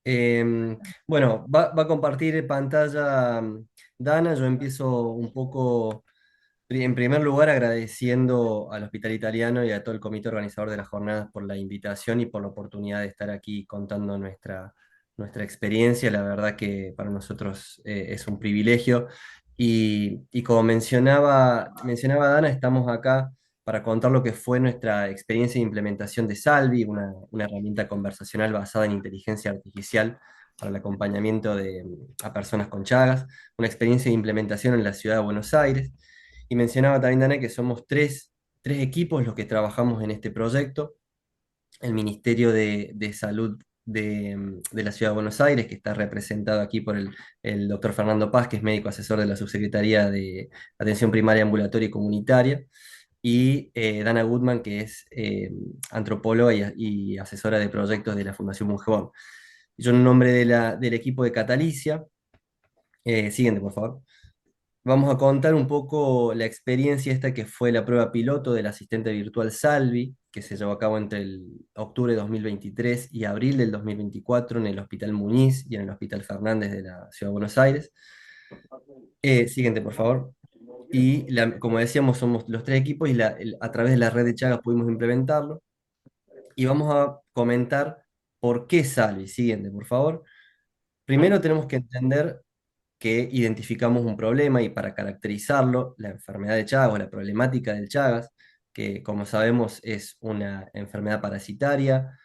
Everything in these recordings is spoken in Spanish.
Bueno, va a compartir pantalla Dana. Yo empiezo un poco, en primer lugar, agradeciendo al Hospital Italiano y a todo el comité organizador de las jornadas por la invitación y por la oportunidad de estar aquí contando nuestra experiencia. La verdad que para nosotros es un privilegio. Y como mencionaba Dana, estamos acá para contar lo que fue nuestra experiencia de implementación de Salvi, una herramienta conversacional basada en inteligencia artificial para el acompañamiento a personas con Chagas, una experiencia de implementación en la ciudad de Buenos Aires. Y mencionaba también, Dana, que somos tres equipos los que trabajamos en este proyecto. El Ministerio de Salud de la Ciudad de Buenos Aires, que está representado aquí por el doctor Fernando Paz, que es médico asesor de la Subsecretaría de Atención Primaria Ambulatoria y Comunitaria, y Dana Goodman, que es antropóloga y asesora de proyectos de la Fundación Mongebón. Yo en nombre del equipo de Catalicia, siguiente por favor, vamos a contar un poco la experiencia esta que fue la prueba piloto del asistente virtual Salvi, que se llevó a cabo entre el octubre de 2023 y abril del 2024 en el Hospital Muñiz y en el Hospital Fernández de la Ciudad de Buenos Aires. Siguiente, por favor. Como decíamos, somos los tres equipos y a través de la red de Chagas pudimos implementarlo. Y vamos a comentar por qué Salvi. Siguiente, por favor. Primero tenemos que entender que identificamos un problema y para caracterizarlo, la enfermedad de Chagas o la problemática del Chagas, que como sabemos es una enfermedad parasitaria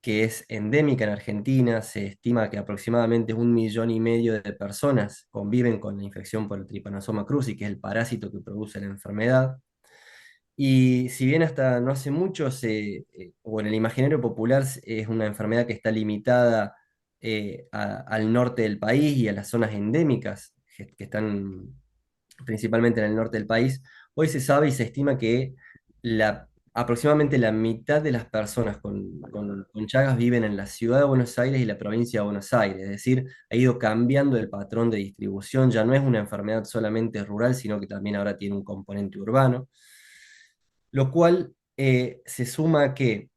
que es endémica en Argentina. Se estima que aproximadamente 1,5 millones de personas conviven con la infección por el Trypanosoma cruzi, que es el parásito que produce la enfermedad. Y si bien hasta no hace mucho, o en el imaginario popular, es una enfermedad que está limitada al norte del país y a las zonas endémicas que están principalmente en el norte del país, hoy se sabe y se estima que aproximadamente la mitad de las personas con Chagas viven en la ciudad de Buenos Aires y la provincia de Buenos Aires. Es decir, ha ido cambiando el patrón de distribución. Ya no es una enfermedad solamente rural, sino que también ahora tiene un componente urbano, lo cual se suma a que,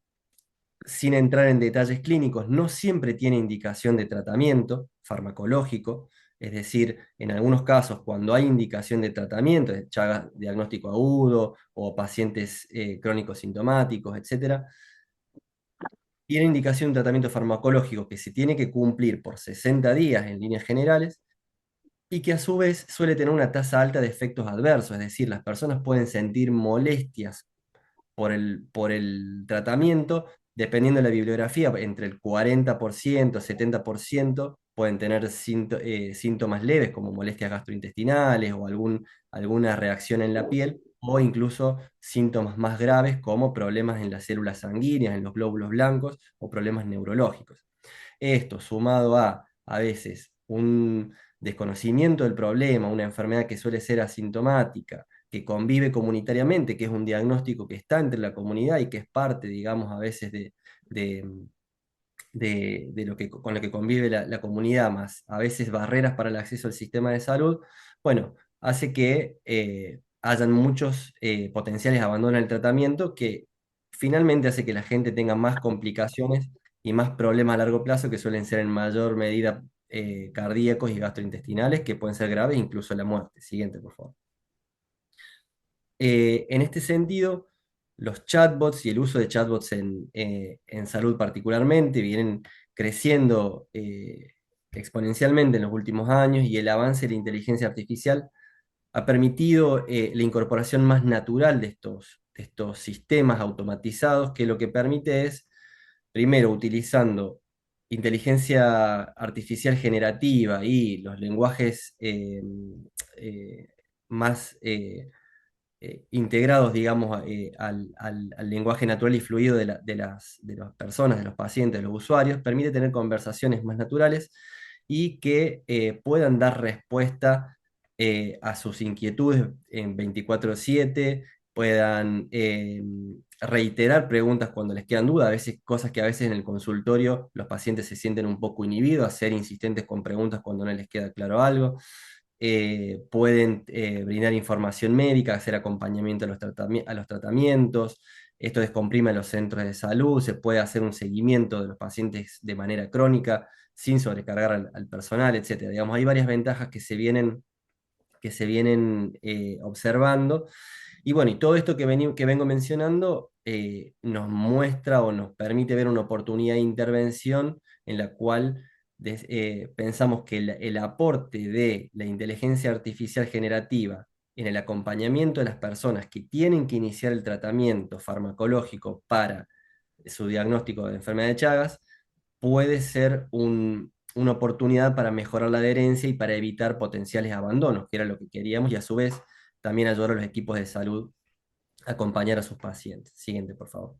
sin entrar en detalles clínicos, no siempre tiene indicación de tratamiento farmacológico. Es decir, en algunos casos, cuando hay indicación de tratamiento, de Chagas diagnóstico agudo o pacientes crónicos sintomáticos, etcétera, tiene indicación de tratamiento farmacológico que se tiene que cumplir por 60 días en líneas generales y que a su vez suele tener una tasa alta de efectos adversos. Es decir, las personas pueden sentir molestias por el tratamiento, dependiendo de la bibliografía, entre el 40%, 70% pueden tener síntomas leves como molestias gastrointestinales o alguna reacción en la piel, o incluso síntomas más graves como problemas en las células sanguíneas, en los glóbulos blancos o problemas neurológicos. Esto sumado a veces un desconocimiento del problema, una enfermedad que suele ser asintomática, que convive comunitariamente, que es un diagnóstico que está entre la comunidad y que es parte, digamos, a veces de, de con lo que convive la comunidad, más a veces barreras para el acceso al sistema de salud, bueno, hace que hayan muchos potenciales abandonos del tratamiento que finalmente hace que la gente tenga más complicaciones y más problemas a largo plazo que suelen ser en mayor medida cardíacos y gastrointestinales, que pueden ser graves, incluso la muerte. Siguiente, por favor. En este sentido, los chatbots y el uso de chatbots en salud particularmente vienen creciendo exponencialmente en los últimos años, y el avance de la inteligencia artificial ha permitido la incorporación más natural de estos sistemas automatizados, que lo que permite es, primero, utilizando inteligencia artificial generativa y los lenguajes eh, más integrados, digamos, al lenguaje natural y fluido de las personas, de los pacientes, de los usuarios, permite tener conversaciones más naturales y que puedan dar respuesta a sus inquietudes en 24/7, puedan reiterar preguntas cuando les quedan dudas, a veces cosas que a veces en el consultorio los pacientes se sienten un poco inhibidos, a ser insistentes con preguntas cuando no les queda claro algo. Pueden brindar información médica, hacer acompañamiento a los tratamientos. Esto descomprime a los centros de salud, se puede hacer un seguimiento de los pacientes de manera crónica, sin sobrecargar al personal, etcétera. Digamos, hay varias ventajas que se vienen observando. Y bueno, y todo esto que vengo mencionando nos muestra o nos permite ver una oportunidad de intervención en la cual pensamos que el aporte de la inteligencia artificial generativa en el acompañamiento de las personas que tienen que iniciar el tratamiento farmacológico para su diagnóstico de enfermedad de Chagas puede ser una oportunidad para mejorar la adherencia y para evitar potenciales abandonos, que era lo que queríamos, y a su vez también ayudar a los equipos de salud a acompañar a sus pacientes. Siguiente, por favor.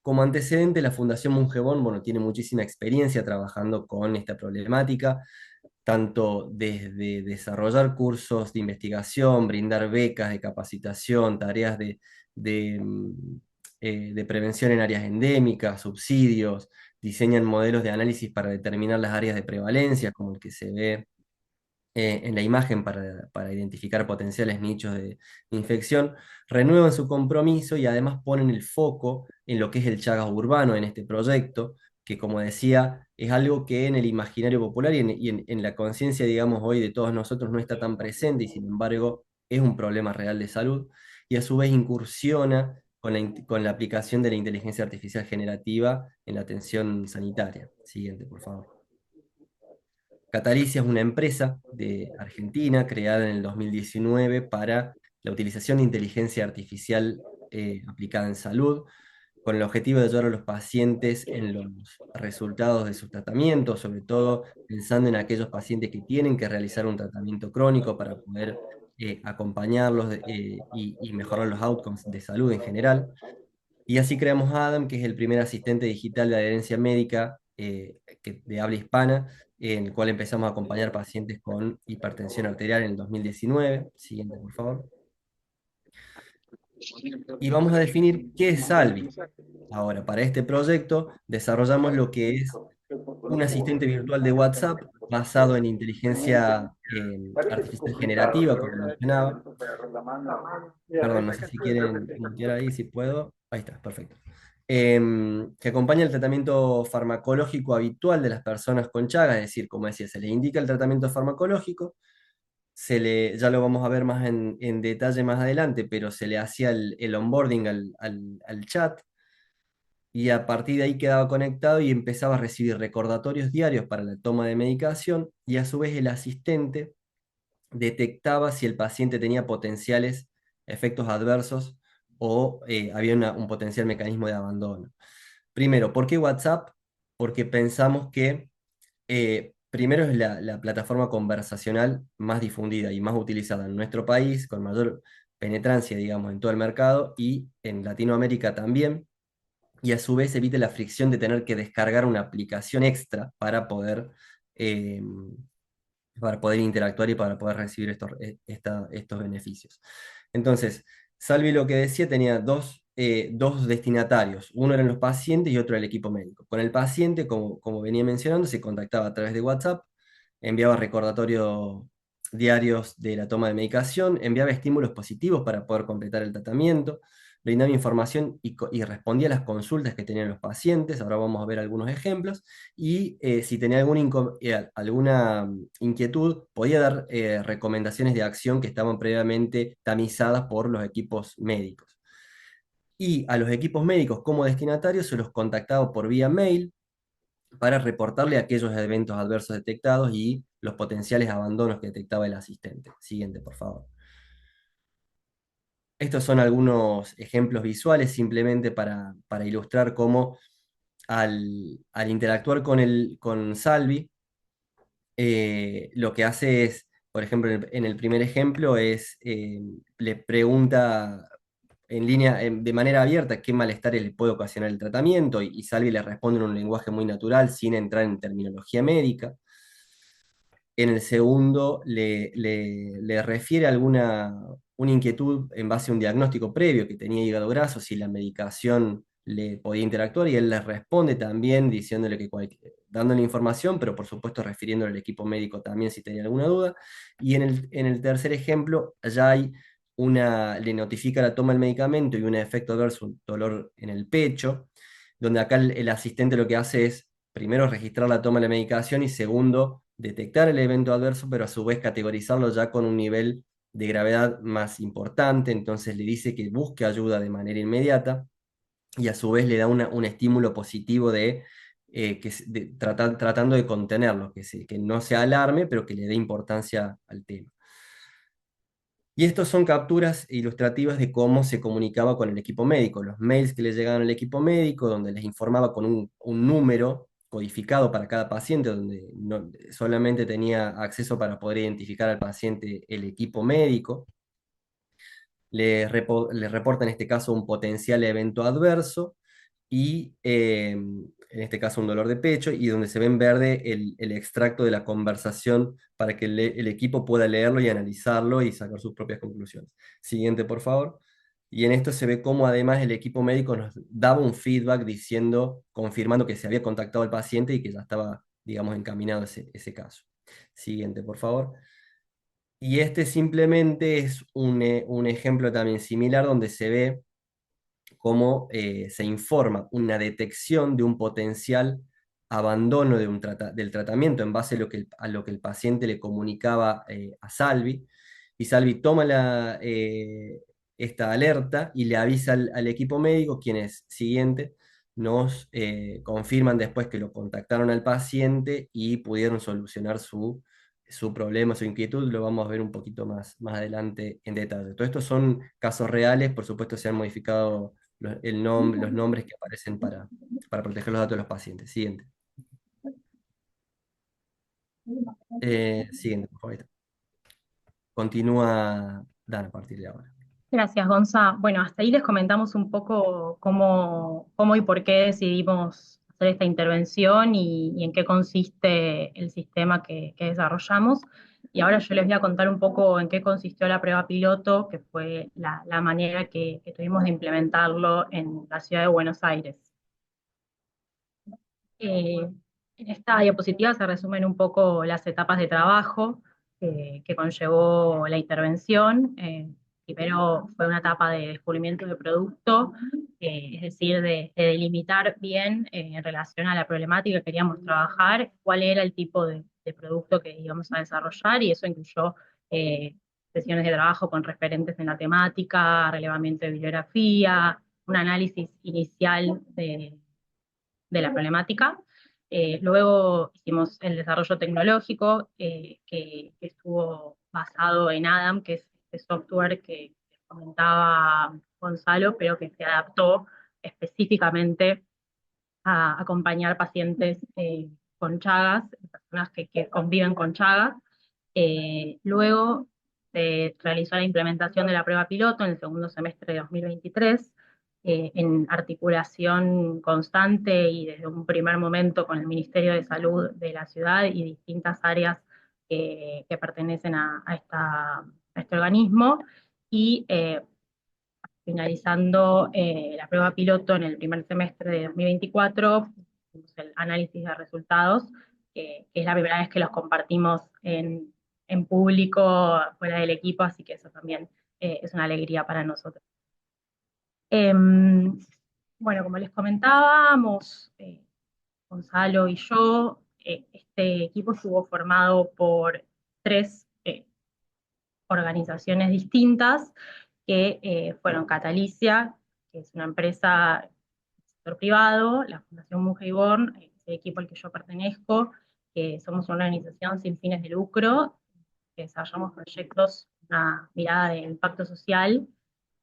Como antecedente, la Fundación Mongebón, bueno, tiene muchísima experiencia trabajando con esta problemática, tanto desde desarrollar cursos de investigación, brindar becas de capacitación, tareas de prevención en áreas endémicas, subsidios, diseñan modelos de análisis para determinar las áreas de prevalencia, como el que se ve en la imagen para identificar potenciales nichos de infección, renuevan su compromiso y además ponen el foco en lo que es el Chagas urbano en este proyecto, que como decía, es algo que en el imaginario popular y en la conciencia, digamos, hoy de todos nosotros no está tan presente y sin embargo es un problema real de salud y a su vez incursiona con la aplicación de la inteligencia artificial generativa en la atención sanitaria. Siguiente, por favor. Catalicia es una empresa de Argentina creada en el 2019 para la utilización de inteligencia artificial aplicada en salud, con el objetivo de ayudar a los pacientes en los resultados de sus tratamientos, sobre todo pensando en aquellos pacientes que tienen que realizar un tratamiento crónico para poder acompañarlos y mejorar los outcomes de salud en general. Y así creamos Adam, que es el primer asistente digital de adherencia médica de habla hispana, en el cual empezamos a acompañar pacientes con hipertensión arterial en el 2019. Siguiente, por favor. Y vamos a definir qué es Salvi. Ahora, para este proyecto desarrollamos lo que es un asistente virtual de WhatsApp basado en inteligencia artificial generativa, como mencionaba. Perdón, no sé si quieren mutear ahí, si puedo. Ahí está, perfecto. Que acompaña el tratamiento farmacológico habitual de las personas con Chagas, es decir, como decía, se les indica el tratamiento farmacológico, ya lo vamos a ver más en detalle más adelante, pero se le hacía el onboarding al chat y a partir de ahí quedaba conectado y empezaba a recibir recordatorios diarios para la toma de medicación y a su vez el asistente detectaba si el paciente tenía potenciales efectos adversos o había un potencial mecanismo de abandono. Primero, ¿por qué WhatsApp? Porque pensamos que primero es la plataforma conversacional más difundida y más utilizada en nuestro país, con mayor penetrancia, digamos, en todo el mercado y en Latinoamérica también, y a su vez evite la fricción de tener que descargar una aplicación extra eh, para poder interactuar y para poder recibir estos beneficios. Entonces, Salvi lo que decía tenía dos destinatarios, uno eran los pacientes y otro el equipo médico. Con el paciente, como venía mencionando, se contactaba a través de WhatsApp, enviaba recordatorios diarios de la toma de medicación, enviaba estímulos positivos para poder completar el tratamiento, brindaba información y respondía a las consultas que tenían los pacientes. Ahora vamos a ver algunos ejemplos. Y si tenía alguna inquietud, podía dar recomendaciones de acción que estaban previamente tamizadas por los equipos médicos. Y a los equipos médicos como destinatarios se los contactaba por vía mail para reportarle aquellos eventos adversos detectados y los potenciales abandonos que detectaba el asistente. Siguiente, por favor. Estos son algunos ejemplos visuales simplemente para ilustrar cómo al interactuar con Salvi, lo que hace es, por ejemplo, en el primer ejemplo, le pregunta en línea, de manera abierta, qué malestar le puede ocasionar el tratamiento, y Salvi le responde en un lenguaje muy natural, sin entrar en terminología médica. En el segundo le refiere una inquietud en base a un diagnóstico previo que tenía hígado graso, si la medicación le podía interactuar, y él le responde también diciéndole dándole información, pero por supuesto refiriéndole al equipo médico también si tenía alguna duda. Y en el tercer ejemplo ya le notifica la toma del medicamento y un efecto adverso, un dolor en el pecho, donde acá el asistente lo que hace es, primero, registrar la toma de la medicación y segundo, detectar el evento adverso, pero a su vez categorizarlo ya con un nivel de gravedad más importante, entonces le dice que busque ayuda de manera inmediata y a su vez le da un estímulo positivo tratando de contenerlo, que no se alarme, pero que le dé importancia al tema. Y estos son capturas ilustrativas de cómo se comunicaba con el equipo médico, los mails que le llegaban al equipo médico, donde les informaba con un número codificado para cada paciente, donde solamente tenía acceso para poder identificar al paciente el equipo médico. Le reporta en este caso un potencial evento adverso y en este caso un dolor de pecho, y donde se ve en verde el extracto de la conversación para que el equipo pueda leerlo y analizarlo y sacar sus propias conclusiones. Siguiente, por favor. Y en esto se ve cómo además el equipo médico nos daba un feedback diciendo, confirmando que se había contactado al paciente y que ya estaba, digamos, encaminado ese caso. Siguiente, por favor. Y este simplemente es un ejemplo también similar donde se ve cómo se informa una detección de un potencial abandono del tratamiento en base a lo que el paciente le comunicaba a Salvi. Y Salvi toma esta alerta y le avisa al equipo médico, quienes siguiente nos confirman después que lo contactaron al paciente y pudieron solucionar su problema, su inquietud. Lo vamos a ver un poquito más adelante en detalle. Todo esto son casos reales, por supuesto se han modificado los nombres que aparecen para proteger los datos de los pacientes. Siguiente. Siguiente, por favor. Continúa Dan a partir de ahora. Gracias, Gonza. Bueno, hasta ahí les comentamos un poco cómo y por qué decidimos hacer esta intervención y en qué consiste el sistema que desarrollamos. Y ahora yo les voy a contar un poco en qué consistió la prueba piloto, que fue la manera que tuvimos de implementarlo en la ciudad de Buenos Aires. Eh, en esta diapositiva se resumen un poco las etapas de trabajo que conllevó la intervención. Primero fue una etapa de descubrimiento de producto, es decir, de delimitar bien en relación a la problemática que queríamos trabajar, cuál era el tipo de producto que íbamos a desarrollar, y eso incluyó sesiones de trabajo con referentes en la temática, relevamiento de bibliografía, un análisis inicial de la problemática. Luego hicimos el desarrollo tecnológico, que estuvo basado en Adam, que es este software que comentaba Gonzalo, pero que se adaptó específicamente a acompañar pacientes con Chagas, personas que conviven con Chagas. Luego se realizó la implementación de la prueba piloto en el segundo semestre de 2023, en articulación constante y desde un primer momento con el Ministerio de Salud de la ciudad y distintas áreas que pertenecen a este organismo. Y finalizando la prueba piloto en el primer semestre de 2024, el análisis de resultados, que es la primera vez que los compartimos en público, fuera del equipo, así que eso también es una alegría para nosotros. Bueno, como les comentábamos, Gonzalo y yo, este equipo estuvo formado por tres organizaciones distintas que fueron Catalicia, que es una empresa del sector privado, la Fundación Mujeborn, es el equipo al que yo pertenezco, que somos una organización sin fines de lucro, que desarrollamos proyectos, una mirada de impacto social,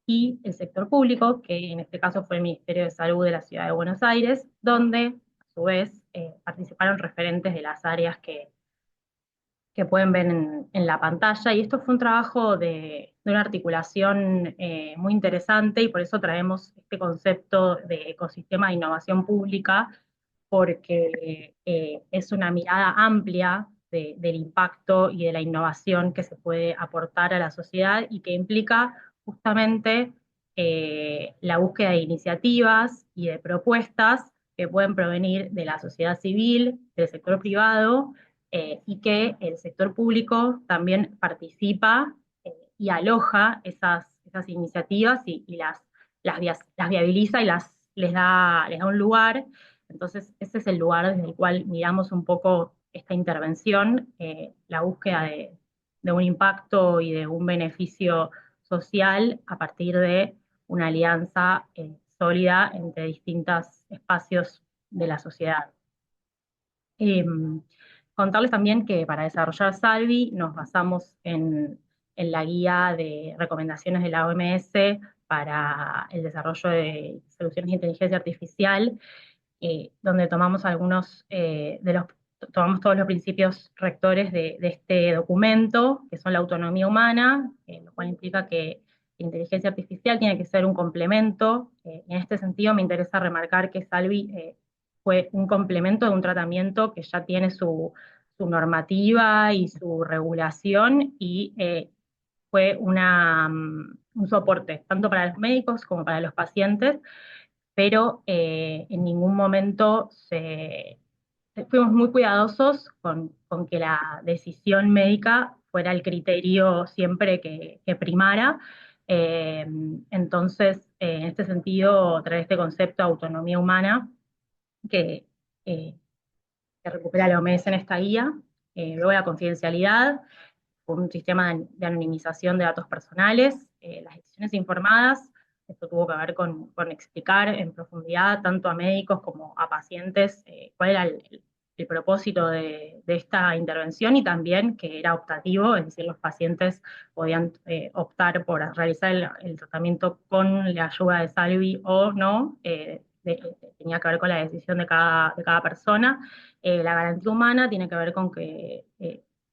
y el sector público, que en este caso fue el Ministerio de Salud de la Ciudad de Buenos Aires, donde a su vez participaron referentes de las áreas que pueden ver en la pantalla. Y esto fue un trabajo de una articulación muy interesante, y por eso traemos este concepto de ecosistema de innovación pública, porque es una mirada amplia del impacto y de la innovación que se puede aportar a la sociedad y que implica justamente la búsqueda de iniciativas y de propuestas que pueden provenir de la sociedad civil, del sector privado, y que el sector público también participa y aloja esas iniciativas y las viabiliza y las les da un lugar. Entonces ese es el lugar desde el cual miramos un poco esta intervención, la búsqueda de un impacto y de un beneficio social a partir de una alianza sólida entre distintos espacios de la sociedad. Eh, Contarles también que para desarrollar Salvi nos basamos en la guía de recomendaciones de la OMS para el desarrollo de soluciones de inteligencia artificial, donde tomamos tomamos todos los principios rectores de este documento, que son la autonomía humana, lo cual implica que la inteligencia artificial tiene que ser un complemento. En este sentido, me interesa remarcar que Salvi fue un complemento de un tratamiento que ya tiene su normativa y su regulación y fue un soporte tanto para los médicos como para los pacientes, pero en ningún momento fuimos muy cuidadosos con que la decisión médica fuera el criterio siempre que primara. Eh, entonces, en este sentido, traer este concepto de autonomía humana que, eh, que recupera la OMS en esta guía, luego la confidencialidad, un sistema de anonimización de datos personales, las decisiones informadas. Esto tuvo que ver con explicar en profundidad tanto a médicos como a pacientes cuál era el propósito de esta intervención y también que era optativo, es decir, los pacientes podían optar por realizar el tratamiento con la ayuda de Salvi o no. Tenía que ver con la decisión de cada persona. La garantía humana tiene que ver con que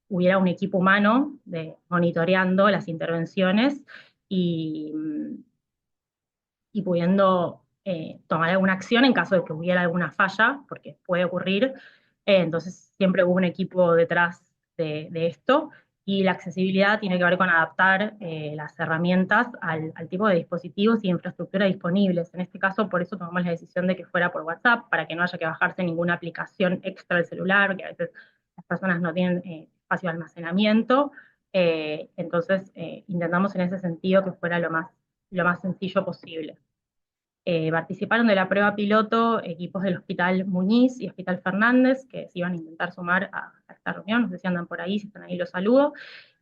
hubiera un equipo humano monitoreando las intervenciones y, y pudiendo tomar alguna acción en caso de que hubiera alguna falla, porque puede ocurrir. Entonces siempre hubo un equipo detrás de esto. Y la accesibilidad tiene que ver con adaptar las herramientas al tipo de dispositivos y infraestructura disponibles. En este caso, por eso tomamos la decisión de que fuera por WhatsApp, para que no haya que bajarse ninguna aplicación extra del celular, que a veces las personas no tienen espacio de almacenamiento. Entonces, intentamos en ese sentido que fuera lo más sencillo posible. Participaron de la prueba piloto equipos del Hospital Muñiz y Hospital Fernández, que se iban a intentar sumar a esta reunión, no sé si andan por ahí, si están ahí los saludo,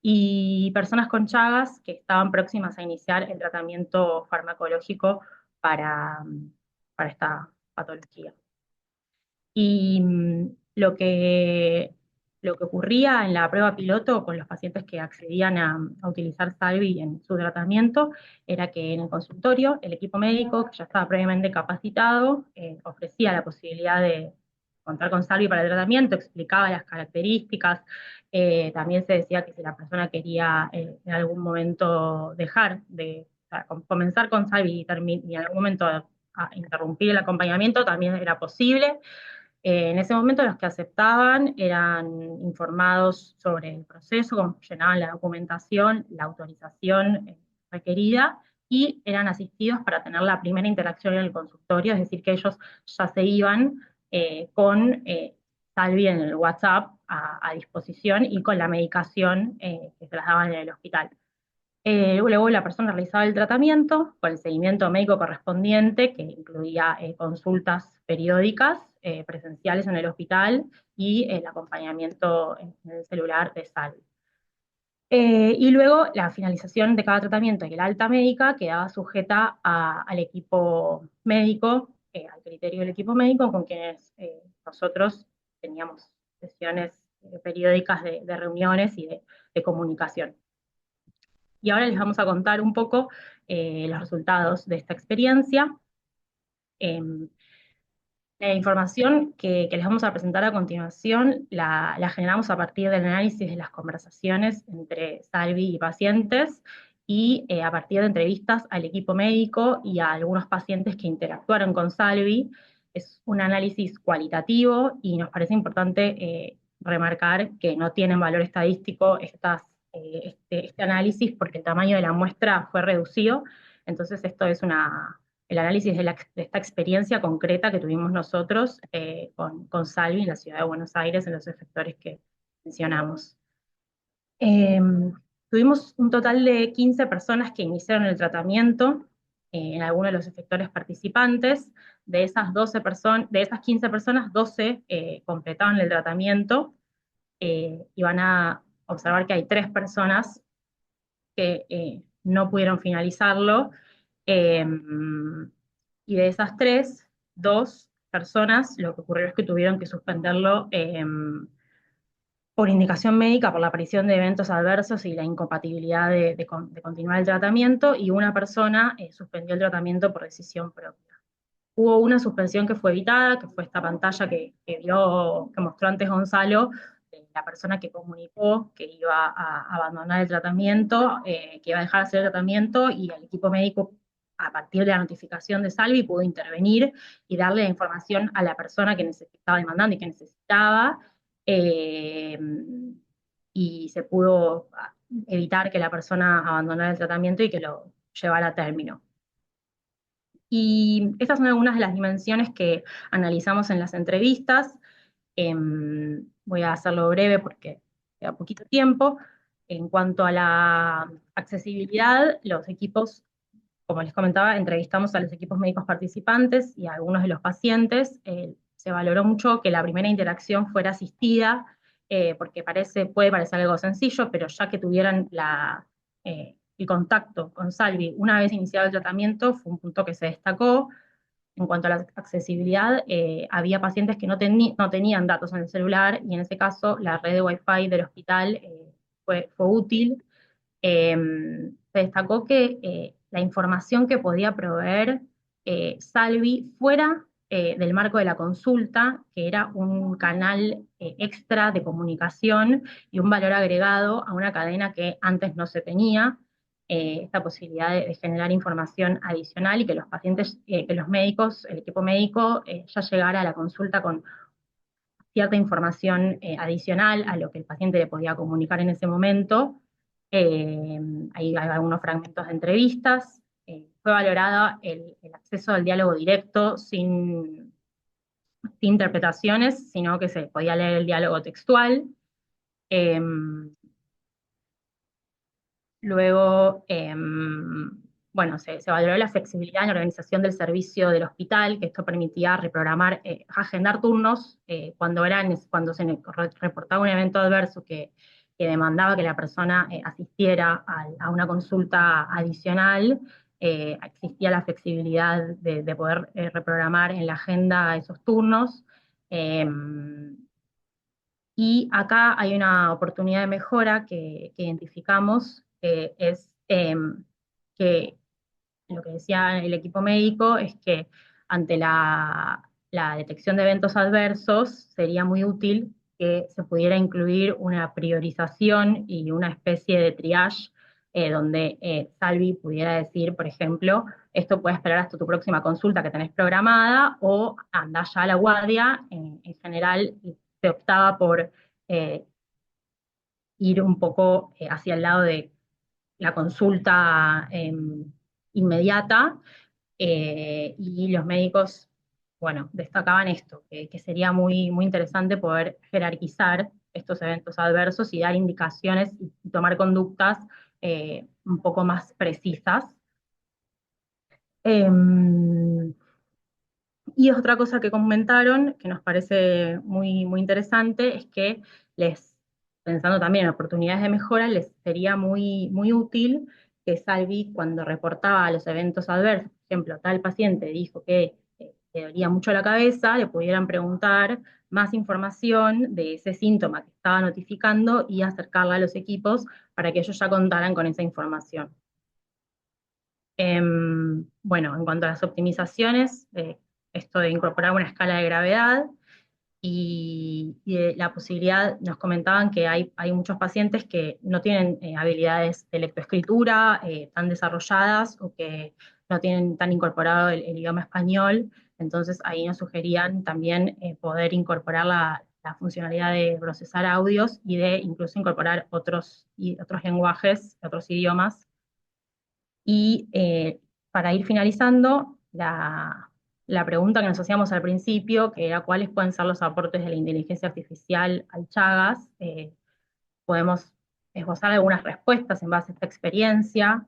y personas con Chagas que estaban próximas a iniciar el tratamiento farmacológico para, para esta patología. Y lo que ocurría en la prueba piloto con los pacientes que accedían a utilizar Salvi en su tratamiento era que en el consultorio el equipo médico, que ya estaba previamente capacitado, ofrecía la posibilidad de contar con Salvi para el tratamiento, explicaba las características. También se decía que si la persona quería en algún momento dejar de, o sea, comenzar con Salvi y en algún momento interrumpir el acompañamiento, también era posible. En ese momento los que aceptaban eran informados sobre el proceso, cómo llenaban la documentación, la autorización requerida, y eran asistidos para tener la primera interacción en el consultorio, es decir, que ellos ya se iban con Salvi en el WhatsApp a disposición y con la medicación que se las daban en el hospital. Luego la persona realizaba el tratamiento con el seguimiento médico correspondiente, que incluía consultas periódicas, presenciales en el hospital y el acompañamiento en el celular de Salvi. Y luego la finalización de cada tratamiento y el alta médica quedaba sujeta al equipo médico, al criterio del equipo médico, con quienes nosotros teníamos sesiones periódicas de reuniones y de comunicación. Y ahora les vamos a contar un poco los resultados de esta experiencia. Eh, la información que les vamos a presentar a continuación la generamos a partir del análisis de las conversaciones entre Salvi y pacientes y a partir de entrevistas al equipo médico y a algunos pacientes que interactuaron con Salvi. Es un análisis cualitativo y nos parece importante remarcar que no tienen valor estadístico este análisis porque el tamaño de la muestra fue reducido. Entonces esto es el análisis de esta experiencia concreta que tuvimos nosotros con Salvi en la ciudad de Buenos Aires, en los efectores que mencionamos. Eh, Tuvimos un total de 15 personas que iniciaron el tratamiento. en alguno de los efectores participantes. De esas 12 personas, de esas 15 personas, 12 completaron el tratamiento, y van a observar que hay 3 personas que no pudieron finalizarlo, eh, y de esas 3, 2 personas, lo que ocurrió es que tuvieron que suspenderlo por indicación médica, por la aparición de eventos adversos y la incompatibilidad de continuar el tratamiento, y una persona suspendió el tratamiento por decisión propia. Hubo una suspensión que fue evitada, que fue esta pantalla que mostró antes Gonzalo, de la persona que comunicó que iba a abandonar el tratamiento, que iba a dejar de hacer el tratamiento, y el equipo médico, a partir de la notificación de Salvi, pudo intervenir y darle la información a la persona que estaba demandando y que necesitaba, eh, y se pudo evitar que la persona abandonara el tratamiento y que lo llevara a término. Y estas son algunas de las dimensiones que analizamos en las entrevistas. Voy a hacerlo breve porque queda poquito tiempo. En cuanto a la accesibilidad, los equipos, como les comentaba, entrevistamos a los equipos médicos participantes y a algunos de los pacientes. Se valoró mucho que la primera interacción fuera asistida, porque puede parecer algo sencillo, pero ya que tuvieran el contacto con Salvi una vez iniciado el tratamiento, fue un punto que se destacó. En cuanto a la accesibilidad, había pacientes que no tenían datos en el celular, y en ese caso la red de Wi-Fi del hospital fue útil. Se destacó que la información que podía proveer Salvi fuera del marco de la consulta, que era un canal extra de comunicación y un valor agregado a una cadena que antes no se tenía, esta posibilidad de generar información adicional, y que los pacientes, que los médicos, el equipo médico ya llegara a la consulta con cierta información adicional a lo que el paciente le podía comunicar en ese momento. Eh, Ahí hay algunos fragmentos de entrevistas. Fue valorada el acceso al diálogo directo sin interpretaciones, sino que se podía leer el diálogo textual. Eh, Luego, bueno, se valoró la flexibilidad en la organización del servicio del hospital, que esto permitía reprogramar, agendar turnos cuando reportaba un evento adverso que demandaba que la persona asistiera a una consulta adicional. Existía la flexibilidad de poder reprogramar en la agenda esos turnos. Y acá hay una oportunidad de mejora que identificamos, que es que lo que decía el equipo médico es que ante la detección de eventos adversos sería muy útil que se pudiera incluir una priorización y una especie de triage, donde Salvi pudiera decir, por ejemplo, esto puede esperar hasta tu próxima consulta que tenés programada, o anda ya a la guardia. En general se optaba por eh, ir un poco hacia el lado de la consulta inmediata, y los médicos, bueno, destacaban esto, que sería muy interesante poder jerarquizar estos eventos adversos y dar indicaciones y tomar conductas un poco más precisas. Eh, y otra cosa que comentaron, que nos parece muy interesante, es que pensando también en oportunidades de mejora, les sería muy útil que Salvi, cuando reportaba los eventos adversos, por ejemplo, tal paciente dijo que le dolía mucho la cabeza, le pudieran preguntar más información de ese síntoma que estaba notificando y acercarla a los equipos para que ellos ya contaran con esa información. Bueno, en cuanto a las optimizaciones, esto de incorporar una escala de gravedad y de la posibilidad, nos comentaban que hay muchos pacientes que no tienen habilidades de lectoescritura tan desarrolladas, o que no tienen tan incorporado el idioma español. Entonces ahí nos sugerían también poder incorporar la funcionalidad de procesar audios y de incluso incorporar otros lenguajes, otros idiomas. Y para ir finalizando, la pregunta que nos hacíamos al principio, que era cuáles pueden ser los aportes de la inteligencia artificial al Chagas, podemos esbozar algunas respuestas en base a esta experiencia.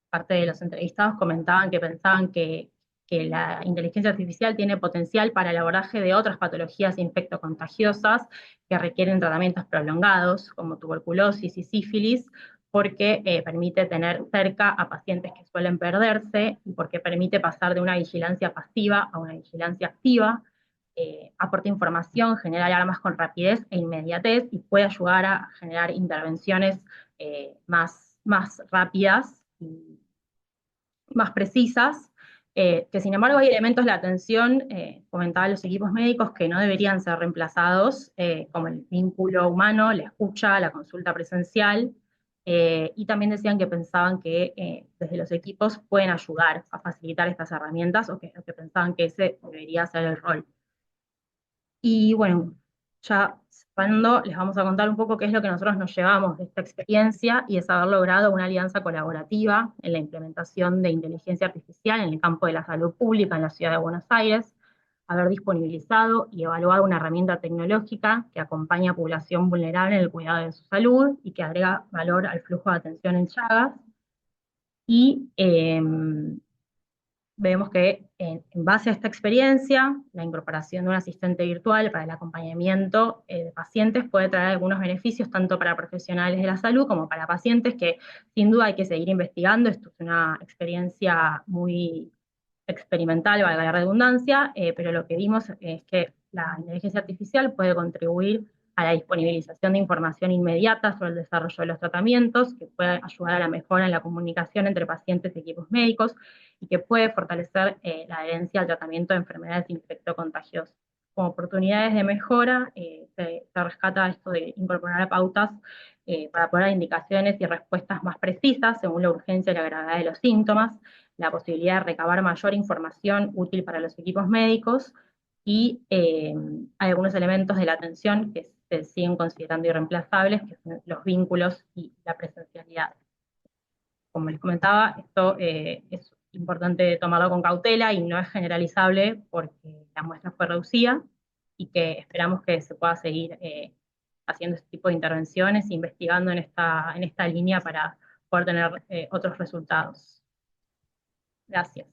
parte de los entrevistados comentaban que pensaban que la inteligencia artificial tiene potencial para el abordaje de otras patologías infectocontagiosas que requieren tratamientos prolongados, como tuberculosis y sífilis, porque permite tener cerca a pacientes que suelen perderse y porque permite pasar de una vigilancia pasiva a una vigilancia activa, aporta información, genera alarmas con rapidez e inmediatez y puede ayudar a generar intervenciones más rápidas y más precisas, que sin embargo hay elementos de la atención, comentaban los equipos médicos, que no deberían ser reemplazados, como el vínculo humano, la escucha, la consulta presencial, y también decían que pensaban que desde los equipos pueden ayudar a facilitar estas herramientas, o que pensaban que ese debería ser el rol. Y bueno, ya cerrando, les vamos a contar un poco qué es lo que nosotros nos llevamos de esta experiencia y es haber logrado una alianza colaborativa en la implementación de inteligencia artificial en el campo de la salud pública en la ciudad de Buenos Aires, haber disponibilizado y evaluado una herramienta tecnológica que acompaña a población vulnerable en el cuidado de su salud y que agrega valor al flujo de atención en Chagas. Y vemos que en base a esta experiencia, la incorporación de un asistente virtual para el acompañamiento de pacientes puede traer algunos beneficios tanto para profesionales de la salud como para pacientes, que sin duda hay que seguir investigando. Esto es una experiencia muy experimental, valga la redundancia, pero lo que vimos es que la inteligencia artificial puede contribuir a la disponibilización de información inmediata sobre el desarrollo de los tratamientos, que puede ayudar a la mejora en la comunicación entre pacientes y equipos médicos, y que puede fortalecer la adherencia al tratamiento de enfermedades infectocontagiosas. Como oportunidades de mejora, se rescata esto de incorporar pautas para poder dar indicaciones y respuestas más precisas según la urgencia y la gravedad de los síntomas, la posibilidad de recabar mayor información útil para los equipos médicos, y hay algunos elementos de la atención que se siguen considerando irreemplazables, que son los vínculos y la presencialidad. Como les comentaba, esto es importante tomarlo con cautela y no es generalizable porque la muestra fue reducida y que esperamos que se pueda seguir haciendo este tipo de intervenciones, investigando en esta línea para poder tener otros resultados. Gracias.